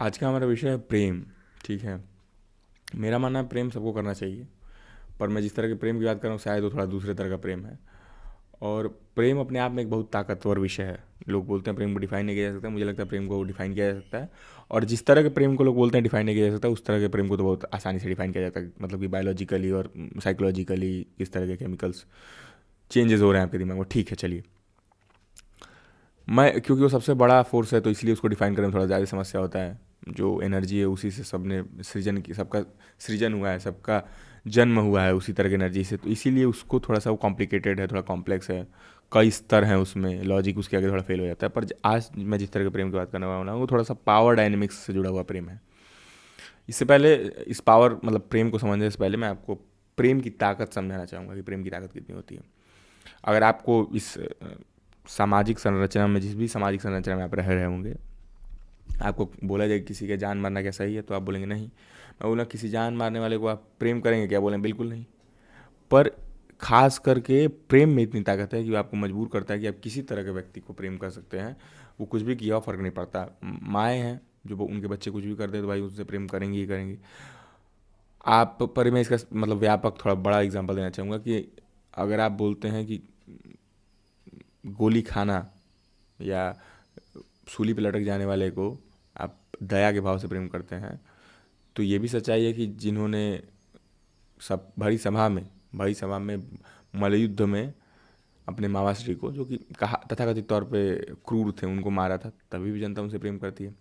आज का हमारा विषय है प्रेम। ठीक है, मेरा मानना है प्रेम सबको करना चाहिए, पर मैं जिस तरह के प्रेम की बात कर रहा हूँ शायद वो थोड़ा दूसरे तरह का प्रेम है। और प्रेम अपने आप में एक बहुत ताकतवर विषय है। लोग बोलते हैं प्रेम को डिफाइन नहीं किया जा सकता, मुझे लगता है प्रेम को डिफाइन किया जा सकता है। और जिस तरह के प्रेम को लोग बोलते हैं डिफाइन नहीं किया जा सकता, उस तरह के प्रेम को तो बहुत आसानी से डिफाइन किया जाता है। मतलब कि बायोलॉजिकली और साइकोलॉजिकली किस तरह के केमिकल्स चेंजेस हो रहे हैं आपके दिमाग में। ठीक है, चलिए। मैं क्योंकि वो सबसे बड़ा फोर्स है तो इसलिए उसको डिफाइन करने में थोड़ा ज़्यादा समस्या होता है। जो एनर्जी है उसी से सबने सृजन की, सबका सृजन हुआ है, सबका जन्म हुआ है उसी तरह की एनर्जी से, तो इसीलिए उसको थोड़ा सा वो कॉम्प्लिकेटेड है, थोड़ा कॉम्प्लेक्स है। कई स्तर हैं उसमें, लॉजिक उसके आगे थोड़ा फेल हो जाता है। पर आज मैं जिस तरह के प्रेम की बात करने वाला हूँ वो थोड़ा सा पावर डायनेमिक्स से जुड़ा हुआ प्रेम है। इससे पहले, इस पावर मतलब प्रेम को समझने से पहले मैं आपको प्रेम की ताकत समझाना चाहूँगा कि प्रेम की ताकत कितनी होती है। अगर आपको इस सामाजिक संरचना में, जिस भी सामाजिक संरचना में आप रह रहे होंगे, आपको बोला जाए किसी का जान मारना क्या सही है, तो आप बोलेंगे नहीं। मैं बोला किसी जान मारने वाले को आप प्रेम करेंगे क्या, बोलें बिल्कुल नहीं। पर खास करके प्रेम में इतनी ताकत है कि वो आपको मजबूर करता है कि आप किसी तरह के व्यक्ति को प्रेम कर सकते हैं। वो कुछ भी किया हो फ़र्क नहीं पड़ता। माएँ हैं जो उनके बच्चे कुछ भी कर दे तो भाई उससे प्रेम करेंगी ही करेंगी। आप पर मैं इसका मतलब व्यापक थोड़ा बड़ा एग्जांपल देना चाहूँगा कि अगर आप बोलते हैं कि गोली खाना या सूली पे लटक जाने वाले को आप दया के भाव से प्रेम करते हैं, तो ये भी सच्चाई है कि जिन्होंने सब भरी सभा में मल्लयुद्ध में अपने मावाश्री को, जो कि कहा तथाकथित तौर पे क्रूर थे, उनको मारा था, तभी भी जनता उनसे प्रेम करती है।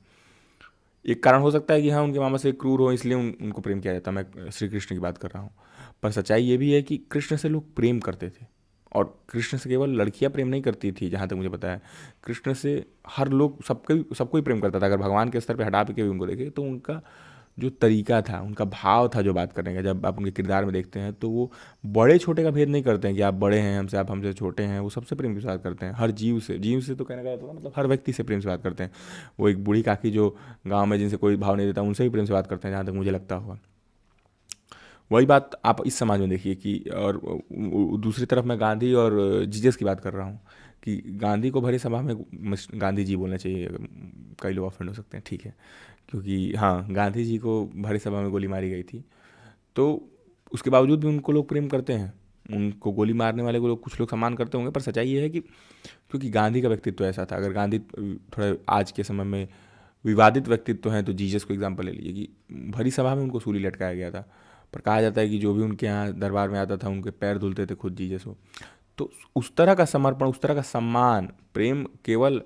एक कारण हो सकता है कि हाँ उनके मामा से क्रूर हो इसलिए उनको प्रेम किया जाता है। मैं श्री कृष्ण की बात कर रहा हूँ। पर सच्चाई ये भी है कि कृष्ण से लोग प्रेम करते थे। और कृष्ण से केवल लड़कियां प्रेम नहीं करती थी, जहाँ तक मुझे पता है। कृष्ण से हर लोग, सबको ही प्रेम करता था। अगर भगवान के स्तर पे हटा के भी उनको देखे तो उनका जो तरीका था, उनका भाव था जो बात करने का, जब आप उनके किरदार में देखते हैं तो वो बड़े छोटे का भेद नहीं करते हैं कि आप बड़े हैं हमसे, आप हमसे छोटे हैं। वो सबसे प्रेम के साथ करते हैं, हर जीव से तो कहने का मतलब हर व्यक्ति से प्रेम से बात करते हैं। वो एक बूढ़ी काकी जो गाँव में जिनसे कोई भाव नहीं देता, उनसे भी प्रेम से बात करते हैं, जहाँ तक मुझे लगता हुआ। वही बात आप इस समाज में देखिए कि, और दूसरी तरफ मैं गांधी और जीसस की बात कर रहा हूँ कि गांधी को भरी सभा में गांधी जी बोलना चाहिए। कई लोग ऑफेंड हो सकते हैं, ठीक है, क्योंकि हाँ गांधी जी को भरी सभा में गोली मारी गई थी। तो उसके बावजूद भी उनको लोग प्रेम करते हैं। उनको गोली मारने वाले को लोग, कुछ लोग सम्मान करते होंगे, पर सच्चाई ये है कि क्योंकि गांधी का व्यक्तित्व ऐसा था। अगर गांधी थोड़ा आज के समय में विवादित व्यक्तित्व हैं तो जीसस को एग्जाम्पल ले लीजिए कि भरी सभा में उनको सूली लटकाया गया था। पर कहा जाता है कि जो भी उनके यहाँ दरबार में आता था उनके पैर धुलते थे खुद जीसस हो। तो उस तरह का समर्पण, उस तरह का सम्मान, प्रेम केवल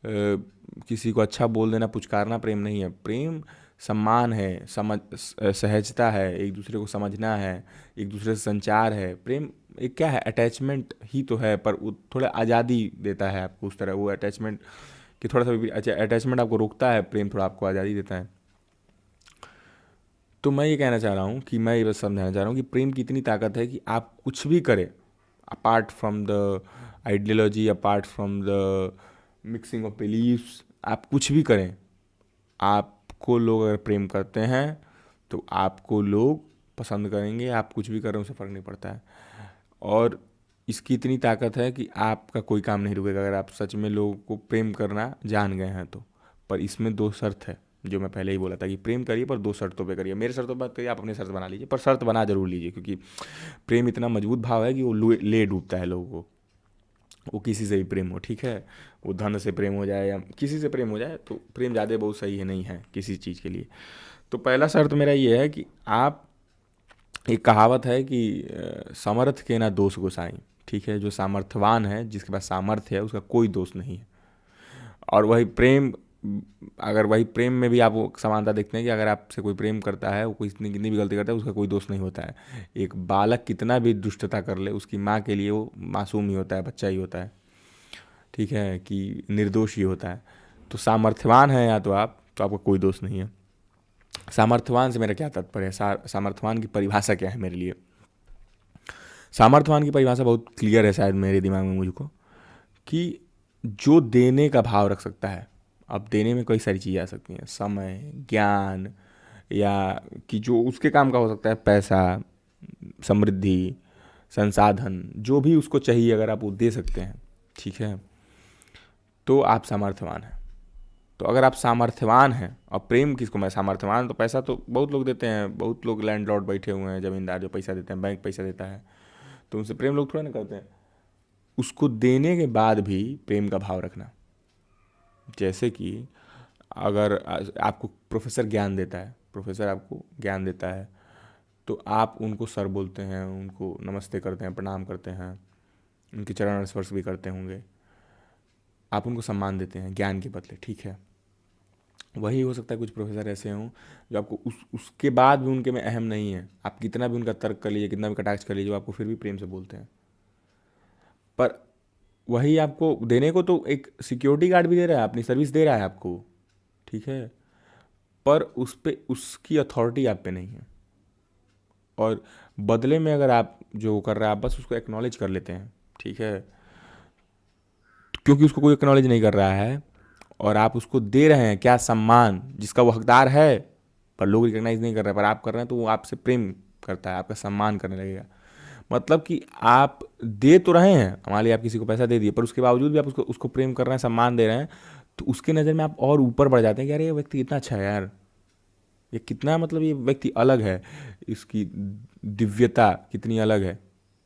किसी को अच्छा बोल देना, पुचकारना प्रेम नहीं है। प्रेम सम्मान है, सहजता है, एक दूसरे को समझना है, एक दूसरे से संचार है। प्रेम एक क्या है, अटैचमेंट ही तो है, पर वो थोड़ा आज़ादी देता है आपको। उस तरह वो अटैचमेंट कि थोड़ा सा भी अच्छा, अटैचमेंट आपको रोकता है, प्रेम थोड़ा आपको आज़ादी देता है। तो मैं ये कहना चाह रहा हूँ कि मैं ये बस समझाना चाह रहा हूँ कि प्रेम की इतनी ताकत है कि आप कुछ भी करें, apart from the ideology, apart from the mixing of beliefs, आप कुछ भी करें, आपको लोग अगर प्रेम करते हैं तो आपको लोग पसंद करेंगे। आप कुछ भी करें उससे फ़र्क नहीं पड़ता है। और इसकी इतनी ताकत है कि आपका कोई काम नहीं रुकेगा अगर आप सच में लोगों को प्रेम करना जान गए हैं तो। पर इसमें दो शर्त है, जो मैं पहले ही बोला था कि प्रेम करिए पर दो शर्तों पे करिए। मेरे शर्तों पर मत करिए, आप अपनी शर्त बना लीजिए, पर शर्त बना जरूर लीजिए, क्योंकि प्रेम इतना मजबूत भाव है कि वो ले डूबता है लोगों को। वो किसी से भी प्रेम हो, ठीक है, वो धन से प्रेम हो जाए या किसी से प्रेम हो जाए, तो प्रेम ज़्यादा बहुत सही है नहीं है किसी चीज़ के लिए। तो पहला शर्त मेरा ये है कि आप, एक कहावत है कि समर्थ के ना दोष गोसाई। ठीक है, जो सामर्थ्यवान है, जिसके पास सामर्थ्य है, उसका कोई दोष नहीं है। और वही प्रेम, अगर वही प्रेम में भी आप वो समानता देखते हैं कि अगर आपसे कोई प्रेम करता है, वो कोई इतनी कितनी भी गलती करता है, उसका कोई दोष नहीं होता है। एक बालक कितना भी दुष्टता कर ले, उसकी माँ के लिए वो मासूम ही होता है, बच्चा ही होता है। ठीक है, कि निर्दोष ही होता है। तो सामर्थ्यवान है या तो आप, तो आपका कोई दोष नहीं है। सामर्थ्यवान से मेरा क्या तात्पर्य है, सामर्थ्यवान की परिभाषा क्या है मेरे लिए। सामर्थ्यवान की परिभाषा बहुत क्लियर है शायद मेरे दिमाग में मुझको, कि जो देने का भाव रख सकता है। अब देने में कई सारी चीज़ें आ सकती हैं, समय, ज्ञान, या कि जो उसके काम का हो सकता है, पैसा, समृद्धि, संसाधन, जो भी उसको चाहिए अगर आप वो दे सकते हैं, ठीक है, तो आप सामर्थ्यवान हैं। तो अगर आप सामर्थ्यवान हैं, और प्रेम किसको, मैं सामर्थ्यवान, तो पैसा तो बहुत लोग देते हैं, बहुत लोग लैंडलॉर्ड बैठे हुए हैं, ज़मींदार जो पैसा देते हैं, बैंक पैसा देता है, तो उनसे प्रेम लोग थोड़ा ना करते हैं। उसको देने के बाद भी प्रेम का भाव रखना। जैसे कि अगर आपको प्रोफेसर ज्ञान देता है, प्रोफेसर आपको ज्ञान देता है, तो आप उनको सर बोलते हैं, उनको नमस्ते करते हैं, प्रणाम करते हैं, उनके चरण स्पर्श भी करते होंगे, आप उनको सम्मान देते हैं ज्ञान के बदले, ठीक है। वही हो सकता है कुछ प्रोफेसर ऐसे हों जो आपको उसके बाद भी उनके में अहम नहीं है, आप कितना भी उनका तर्क कर लीजिए, कितना भी कटाक्ष कर लीजिए, वो आपको फिर भी प्रेम से बोलते हैं। पर वही आपको देने को तो एक सिक्योरिटी गार्ड भी दे रहा है, अपनी सर्विस दे रहा है आपको, ठीक है, पर उस पे उसकी अथॉरिटी आप पे नहीं है। और बदले में अगर आप जो कर रहे हैं आप बस उसको एक्नॉलेज कर लेते हैं, ठीक है, क्योंकि उसको कोई एक्नॉलेज नहीं कर रहा है और आप उसको दे रहे हैं क्या, सम्मान जिसका वो हकदार है, पर लोग रिकॉग्नाइज नहीं कर रहे हैं, पर आप कर रहे हैं, तो वो आपसे प्रेम करता है, आपका सम्मान करने लगेगा। मतलब कि आप दे तो रहे हैं, मान लीजिए आप किसी को पैसा दे दिए, पर उसके बावजूद भी आप उसको उसको प्रेम कर रहे हैं, सम्मान दे रहे हैं, तो उसके नज़र में आप और ऊपर बढ़ जाते हैं कि यार ये व्यक्ति कितना अच्छा है यार, ये कितना, मतलब ये व्यक्ति अलग है, इसकी दिव्यता कितनी अलग है,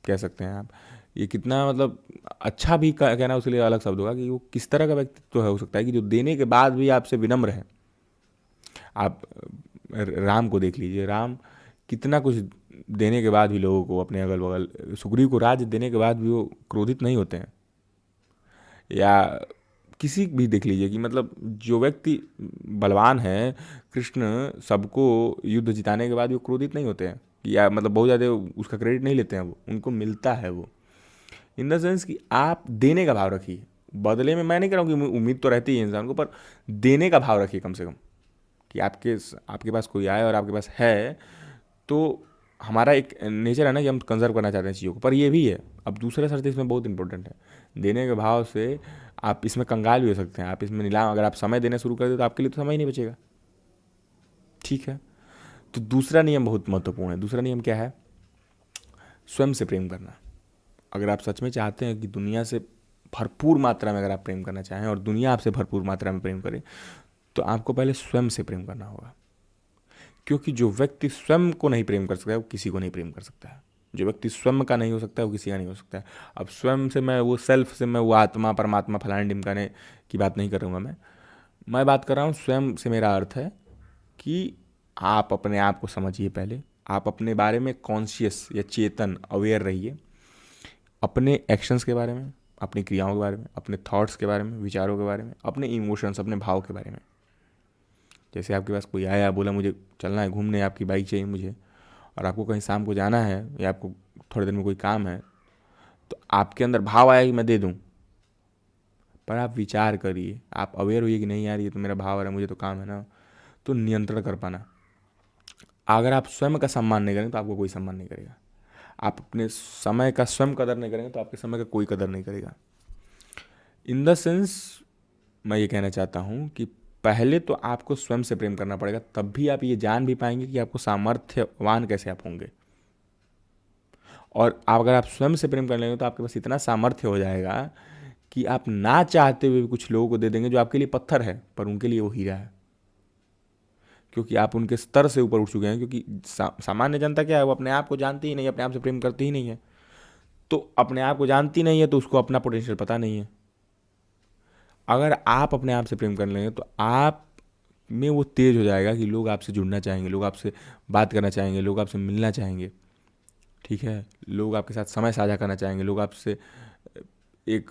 कह सकते हैं आप, ये कितना मतलब अच्छा भी कहना उसके लिए अलग शब्द होगा कि वो किस तरह का व्यक्तित्व है, हो सकता है कि जो देने के बाद भी आपसे विनम्र है। आप राम को देख लीजिए, राम कितना कुछ देने के बाद भी लोगों को, अपने अगल बगल सुग्रीव को राज्य देने के बाद भी वो क्रोधित नहीं होते हैं। या किसी भी देख लीजिए कि मतलब जो व्यक्ति बलवान है, कृष्ण सबको युद्ध जिताने के बाद वो क्रोधित नहीं होते हैं, या मतलब बहुत ज़्यादा उसका क्रेडिट नहीं लेते हैं, वो उनको मिलता है वो, इन द सेंस कि आप देने का भाव रखिए। बदले में मैं नहीं कह रहा हूँ कि उम्मीद तो रहती है इंसान को, पर देने का भाव रखिए कम से कम, कि आपके पास कोई आए और आपके पास है, तो हमारा एक नेचर है ना कि हम कंजर्व करना चाहते हैं चीज़ों को, पर ये भी है, अब दूसरा शर्त इसमें बहुत इंपॉर्टेंट है, देने के भाव से आप इसमें कंगाल भी हो सकते हैं, आप इसमें नीलाम, अगर आप समय देना शुरू कर दे तो आपके लिए तो समय ही नहीं बचेगा, ठीक है। तो दूसरा नियम बहुत महत्वपूर्ण है। दूसरा नियम क्या है? स्वयं से प्रेम करना। अगर आप सच में चाहते हैं कि दुनिया से भरपूर मात्रा में अगर आप प्रेम करना चाहें और दुनिया आपसे भरपूर मात्रा में प्रेम करे, तो आपको पहले स्वयं से प्रेम करना होगा, क्योंकि जो व्यक्ति स्वयं को नहीं प्रेम कर सकता है वो किसी को नहीं प्रेम कर सकता है। जो व्यक्ति स्वयं का नहीं हो सकता है वो किसी का नहीं हो सकता है। अब स्वयं से मैं वो सेल्फ से मैं वो आत्मा परमात्मा फलाने ढिमकाने की बात नहीं करूँगा, मैं बात कर रहा हूँ स्वयं से। मेरा अर्थ है कि आप अपने आप को समझिए, पहले आप अपने बारे में कॉन्शियस या चेतन अवेयर रहिए, अपने एक्शंस के बारे में, अपनी क्रियाओं के बारे में, अपने थॉट्स के बारे में, विचारों के बारे में, अपने इमोशंस, अपने भाव के बारे में। जैसे आपके पास कोई आया, बोला मुझे चलना है घूमने, आपकी बाइक चाहिए मुझे, और आपको कहीं शाम को जाना है या आपको थोड़े दिन में कोई काम है, तो आपके अंदर भाव आया कि मैं दे दूं, पर आप विचार करिए, आप अवेयर होइए कि नहीं यार ये तो मेरा भाव आ रहा है, मुझे तो काम है ना, तो नियंत्रण कर पाना। अगर आप स्वयं का सम्मान नहीं करेंगे तो आपको कोई सम्मान नहीं करेगा। आप अपने समय का स्वयं कदर नहीं करेंगे तो आपके समय का कोई कदर नहीं करेगा। इन द सेंस मैं ये कहना चाहता हूँ कि पहले तो आपको स्वयं से प्रेम करना पड़ेगा, तब भी आप ये जान भी पाएंगे कि आपको सामर्थ्यवान कैसे आप होंगे। और आप अगर आप स्वयं से प्रेम कर लेंगे तो आपके पास इतना सामर्थ्य हो जाएगा कि आप ना चाहते हुए भी कुछ लोगों को दे देंगे जो आपके लिए पत्थर है पर उनके लिए वो हीरा है, क्योंकि आप उनके स्तर से ऊपर उठ चुके हैं। क्योंकि सामान्य जनता क्या है, वो अपने आप को जानती ही नहीं, अपने आप से प्रेम करती ही नहीं है, तो अपने आप को जानती नहीं है तो उसको अपना पोटेंशियल पता नहीं है। अगर आप अपने आप से प्रेम कर लेंगे तो आप में वो तेज हो जाएगा कि लोग आपसे जुड़ना चाहेंगे, लोग आपसे बात करना चाहेंगे, लोग आपसे मिलना चाहेंगे, ठीक है, लोग आपके साथ समय साझा करना चाहेंगे, लोग आपसे एक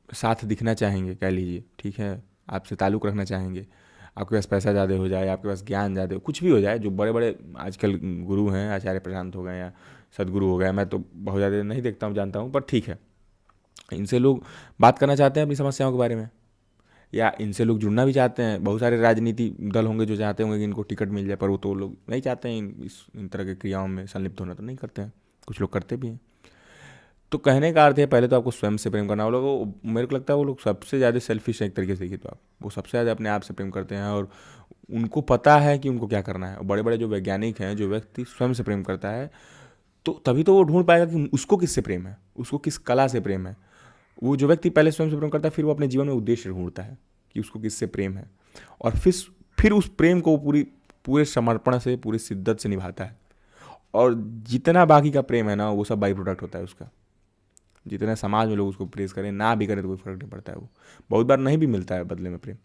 साथ दिखना चाहेंगे, कह लीजिए, ठीक है, आपसे ताल्लुक़ रखना चाहेंगे। आपके पास पैसा ज़्यादा हो जाए, आपके पास ज्ञान ज़्यादा हो, कुछ भी हो जाए, जो बड़े बड़े आजकल गुरु हैं, आचार्य प्रशांत हो गए या सदगुरु हो गए, मैं तो बहुत ज़्यादा नहीं देखता हूँ, जानता हूँ, पर ठीक है, इनसे लोग बात करना चाहते हैं अपनी समस्याओं के बारे में, या इनसे लोग जुड़ना भी चाहते हैं। बहुत सारे राजनीति दल होंगे जो चाहते होंगे कि इनको टिकट मिल जाए, पर वो तो लोग नहीं चाहते हैं इन तरह की क्रियाओं में संलिप्त होना, तो नहीं करते हैं, कुछ लोग करते भी हैं। तो कहने का अर्थ है पहले तो आपको स्वयं से प्रेम करना। वो लोग, मेरे को लगता है वो लोग सबसे ज़्यादा सेल्फिश है एक तरीके से, देखिए तो आप, वो सबसे ज़्यादा अपने आप से प्रेम करते हैं और उनको पता है कि उनको क्या करना है। और बड़े बड़े जो वैज्ञानिक हैं, जो व्यक्ति स्वयं से प्रेम करता है, तो तभी तो वो ढूंढ पाएगा कि उसको किससे प्रेम है, उसको किस कला से प्रेम है। वो जो व्यक्ति पहले स्वयं से प्रेम करता है, फिर वो अपने जीवन में उद्देश्य ढूंढता है कि उसको किससे प्रेम है, और फिर उस प्रेम को पूरे समर्पण से, पूरी शिद्दत से निभाता है। और जितना बाकी का प्रेम है ना, वो सब बाई प्रोडक्ट होता है उसका। जितना समाज में लोग उसको प्रेज करें ना भी करें तो कोई फर्क नहीं पड़ता है, वो बहुत बार नहीं भी मिलता है बदले में प्रेम।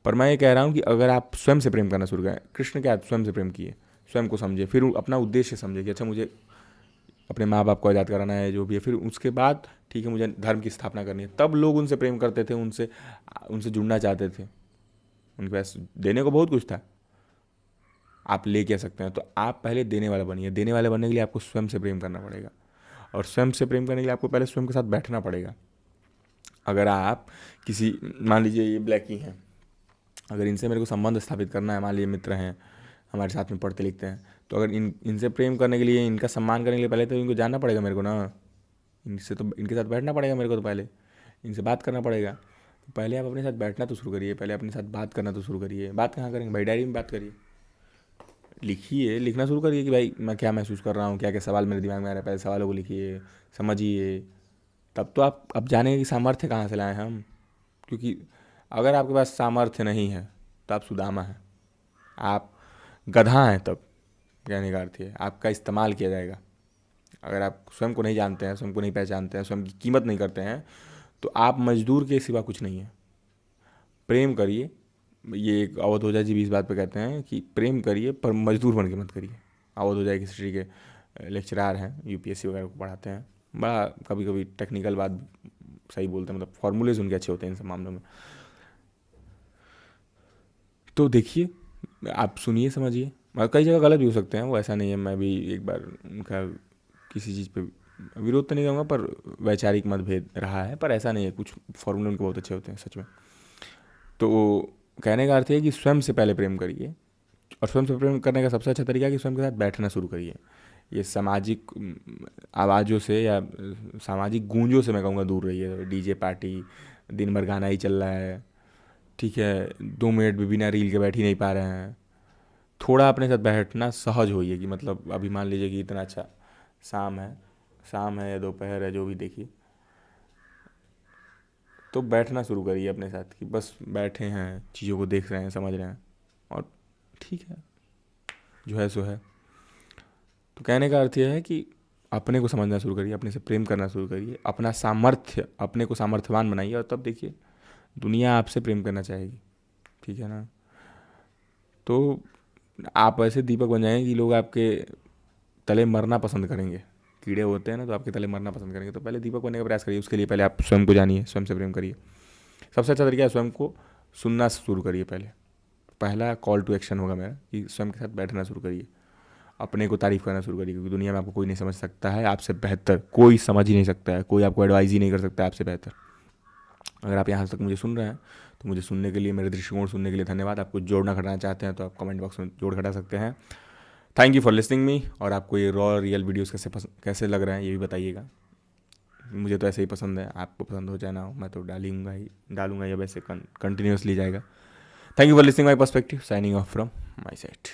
पर मैं ये कह रहा हूँ कि अगर आप स्वयं से प्रेम करना शुरू करें, कृष्ण क्या स्वयं से प्रेम किए, स्वयं को समझे, फिर अपना उद्देश्य समझे कि अच्छा मुझे अपने माँ बाप को आज़ाद कराना है जो भी है, फिर उसके बाद ठीक है मुझे धर्म की स्थापना करनी है, तब लोग उनसे प्रेम करते थे, उनसे उनसे जुड़ना चाहते थे, उनके पास देने को बहुत कुछ था, आप ले क्या सकते हैं। तो आप पहले देने वाला बनिए। देने वाले बनने के लिए आपको स्वयं से प्रेम करना पड़ेगा, और स्वयं से प्रेम करने के लिए आपको पहले स्वयं के साथ बैठना पड़ेगा। अगर आप किसी, मान लीजिए ये ब्लैक ही हैं, अगर इनसे मेरे को संबंध स्थापित करना है, मान लीजिए मित्र हैं, हमारे साथ में पढ़ते लिखते हैं, तो अगर इनसे प्रेम करने के लिए, इनका सम्मान करने के लिए पहले तो इनको जानना पड़ेगा मेरे को ना, इनसे तो इनके साथ बैठना पड़ेगा मेरे को, तो पहले इनसे बात करना पड़ेगा। तो पहले आप अपने साथ बैठना तो शुरू करिए, पहले अपने साथ बात करना तो शुरू करिए। बात कहाँ करेंगे भाई, डायरी में बात करिए, लिखिए, लिखना शुरू करिए कि भाई मैं क्या महसूस कर रहा हूँ, क्या क्या सवाल मेरे दिमाग में आ रहा है, पहले सवालों को लिखिए, समझिए, तब तो आप अब जानेंगे कि सामर्थ्य कहाँ से लाएं हम। क्योंकि अगर आपके पास सामर्थ्य नहीं है तो आप सुदामा हैं, आप गधा हैं, तब कहने का अर्थ है आपका इस्तेमाल किया जाएगा। अगर आप स्वयं को नहीं जानते हैं, स्वयं को नहीं पहचानते हैं, स्वयं की कीमत नहीं करते हैं, तो आप मजदूर के सिवा कुछ नहीं है। प्रेम करिए, ये एक अवध ओझा जी भी इस बात पे कहते हैं कि प्रेम करिए पर मजदूर बन के मत करिए। अवध ओझा एक हिस्ट्री के लेक्चरार हैं, यूपीएससी वगैरह को पढ़ाते हैं, बड़ा कभी कभी टेक्निकल बात सही बोलते हैं, मतलब फॉर्मूलेज उनके अच्छे होते हैं इन सब मामलों में। तो देखिए, आप सुनिए, समझिए, और कई जगह गलत भी हो सकते हैं वो, ऐसा नहीं है। मैं भी एक बार उनका किसी चीज़ पे विरोध तो नहीं करूँगा, पर वैचारिक मतभेद रहा है, पर ऐसा नहीं है, कुछ फॉर्मूले उनके बहुत अच्छे होते हैं सच में। तो कहने का अर्थ है कि स्वयं से पहले प्रेम करिए, और स्वयं से प्रेम करने का सबसे अच्छा तरीका है कि स्वयं के साथ बैठना शुरू करिए। ये सामाजिक आवाज़ों से या सामाजिक गूंजों से मैं कहूँगा दूर रहिए। डीजे पार्टी, दिन भर गाना ही चल रहा है, ठीक है, 2 मिनट भी बिना रील के बैठ ही नहीं पा रहे हैं। थोड़ा अपने साथ बैठना सहज होइए कि मतलब अभी मान लीजिए कि इतना अच्छा शाम है, शाम है या दोपहर है, जो भी देखिए, तो बैठना शुरू करिए अपने साथ कि बस बैठे हैं, चीज़ों को देख रहे हैं, समझ रहे हैं, और ठीक है, जो है सो है। तो कहने का अर्थ यह है कि अपने को समझना शुरू करिए, अपने से प्रेम करना शुरू करिए, अपना सामर्थ्य, अपने को सामर्थ्यवान बनाइए, और तब देखिए दुनिया आपसे प्रेम करना चाहेगी, ठीक है ना। तो आप ऐसे दीपक बन जाएंगे कि लोग आपके तले मरना पसंद करेंगे। कीड़े होते हैं ना, तो आपके तले मरना पसंद करेंगे। तो पहले दीपक बनने का प्रयास करिए, उसके लिए पहले आप स्वयं को जानिए, स्वयं से प्रेम करिए। सबसे अच्छा तरीका है स्वयं को सुनना शुरू करिए। पहला कॉल टू एक्शन होगा मेरा कि स्वयं के साथ बैठना शुरू करिए, अपने को तारीफ करना शुरू करिए, क्योंकि दुनिया में आपको कोई नहीं समझ सकता है आपसे बेहतर, कोई समझ ही नहीं सकता है, कोई आपको एडवाइज ही नहीं कर सकता है आपसे बेहतर। अगर आप यहाँ तक मुझे सुन रहे हैं तो मुझे सुनने के लिए, मेरे दृष्टिकोण सुनने के लिए धन्यवाद। आपको जोड़ना घटाना चाहते हैं तो आप कमेंट बॉक्स में जोड़ घटा सकते हैं। Thank you for listening me. और आपको ये रॉ रियल वीडियोस कैसे लग रहे हैं ये भी बताइएगा। मुझे तो ऐसे ही पसंद है, आपको पसंद हो चाहे ना हो, मैं तो डालूंगा या वैसे कंटिन्यूसली जाएगा। Thank you for listening my perspective, signing off from my side.